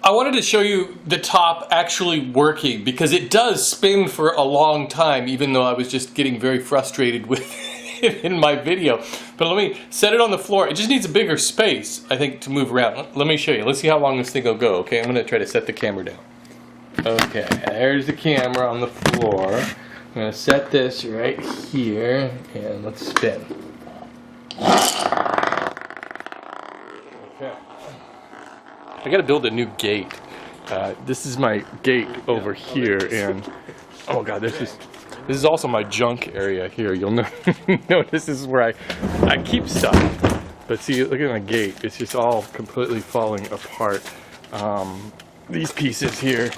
I wanted to show you the top actually working because it does spin for a long time, even though I was just getting very frustrated with it in my video. But let me set it on the floor. It just needs a bigger space, I think, to move around. Let me show you. Let's see how long this thing will go. Okay, I'm going to try to set the camera down. Okay, there's the camera on the floor. I'm going to set this right here, and let's spin. Okay. I gotta build a new gate. This is my gate over here, and oh god, this is also my junk area here. You'll notice this is where I keep stuff. But see, look at my gate. It's just all completely falling apart. These pieces here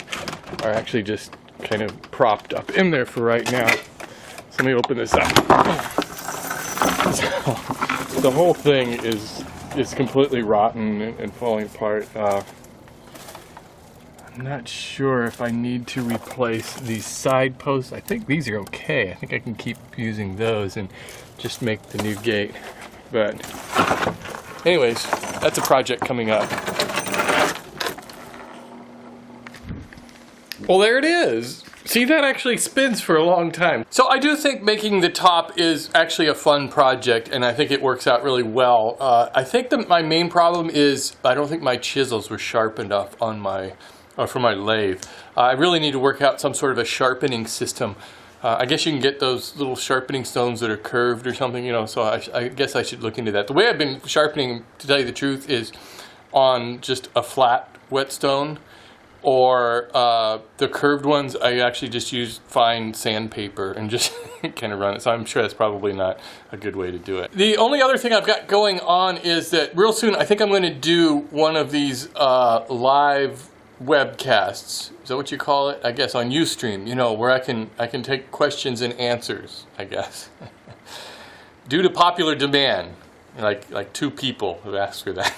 are actually just kind of propped up in there for right now. So let me open this up. So, the whole thing is completely rotten and falling apart. I'm not sure if I need to replace these side posts. I think these are okay. I think I can keep using those and just make the new gate. But anyways, that's a project coming up. Well, there it is. See, that actually spins for a long time. So I do think making the top is actually a fun project, and I think it works out really well. I think that my main problem is I don't think my chisels were sharp enough on my, for my lathe. I really need to work out some sort of a sharpening system. I guess you can get those little sharpening stones that are curved or something, you know, so I guess I should look into that. The way I've been sharpening, to tell you the truth, is on just a flat whetstone. Or the curved ones, I actually just use fine sandpaper and just kind of run it. So I'm sure that's probably not a good way to do it. The only other thing I've got going on is that real soon I think I'm going to do one of these live webcasts. Is that what you call it? I guess on Ustream, you know, where I can take questions and answers, I guess. Due to popular demand, like 2 people have asked for that.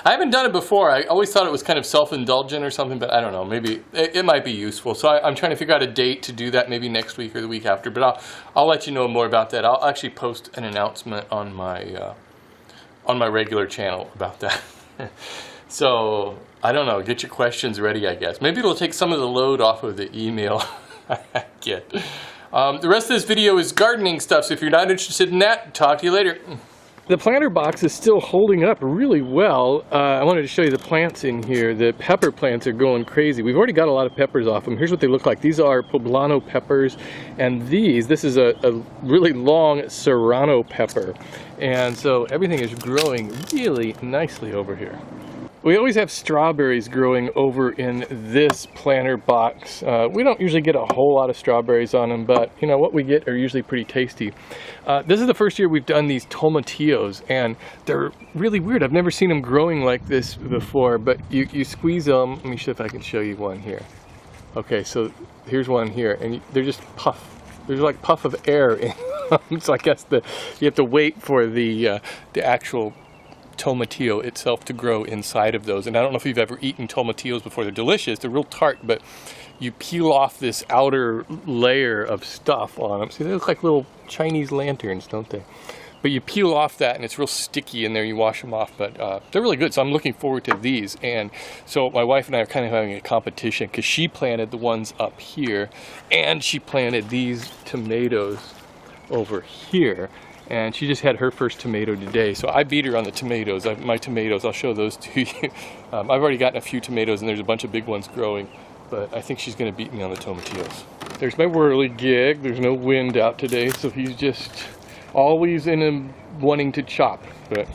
I haven't done it before. I always thought it was kind of self-indulgent or something, but I don't know. Maybe it might be useful. So I'm trying to figure out a date to do that, maybe next week or the week after. But I'll let you know more about that. I'll actually post an announcement on my regular channel about that. So I don't know. Get your questions ready, I guess. Maybe it'll take some of the load off of the email I get. The rest of this video is gardening stuff. So if you're not interested in that, talk to you later. The planter box is still holding up really well. I wanted to show you the plants in here. The pepper plants are going crazy. We've already got a lot of peppers off them. Here's what they look like. These are poblano peppers, and this is a really long serrano pepper. And so everything is growing really nicely over here. We always have strawberries growing over in this planter box. We don't usually get a whole lot of strawberries on them, but you know what we get are usually pretty tasty. This is the first year we've done these tomatillos, and they're really weird. I've never seen them growing like this before, but you squeeze them. Let me see if I can show you one here. Okay, so here's one here, and they're just puff. There's like puff of air in them. So I guess you have to wait for the actual tomatillo itself to grow inside of those. And I don't know if you've ever eaten tomatillos before. They're delicious. They're real tart, but you peel off this outer layer of stuff on them. See, they look like little Chinese lanterns, don't they? But you peel off that and it's real sticky in there. You wash them off, but they're really good. So I'm looking forward to these. And so my wife and I are kind of having a competition because she planted the ones up here and she planted these tomatoes over here. And she just had her first tomato today, so I beat her on the tomatoes. My tomatoes, I'll show those to you. I've already gotten a few tomatoes, and there's a bunch of big ones growing, but I think she's going to beat me on the tomatillos. There's my whirligig. There's no wind out today, so he's just always in him wanting to chop, but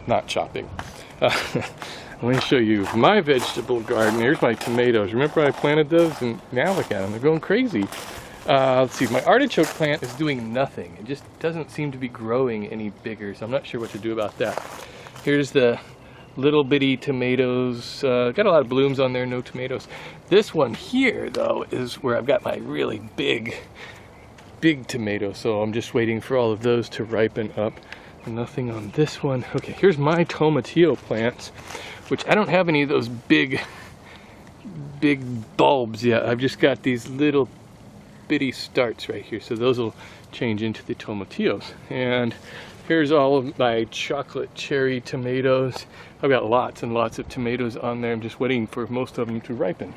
not chopping. Let me show you my vegetable garden. Here's my tomatoes. Remember I planted those, and now look at them. They're going crazy. Let's see, my artichoke plant is doing nothing. It just doesn't seem to be growing any bigger, so I'm not sure what to do about that. Here's the little bitty tomatoes. Got a lot of blooms on there, no tomatoes. This one here, though, is where I've got my really big tomato, so I'm just waiting for all of those to ripen up. Nothing on this one. Okay, here's my tomatillo plants, which I don't have any of those big bulbs yet. I've just got these little bitty starts right here, so those will change into the tomatillos. And Here's all of my chocolate cherry tomatoes. I've got lots and lots of tomatoes on there. I'm just waiting for most of them to ripen.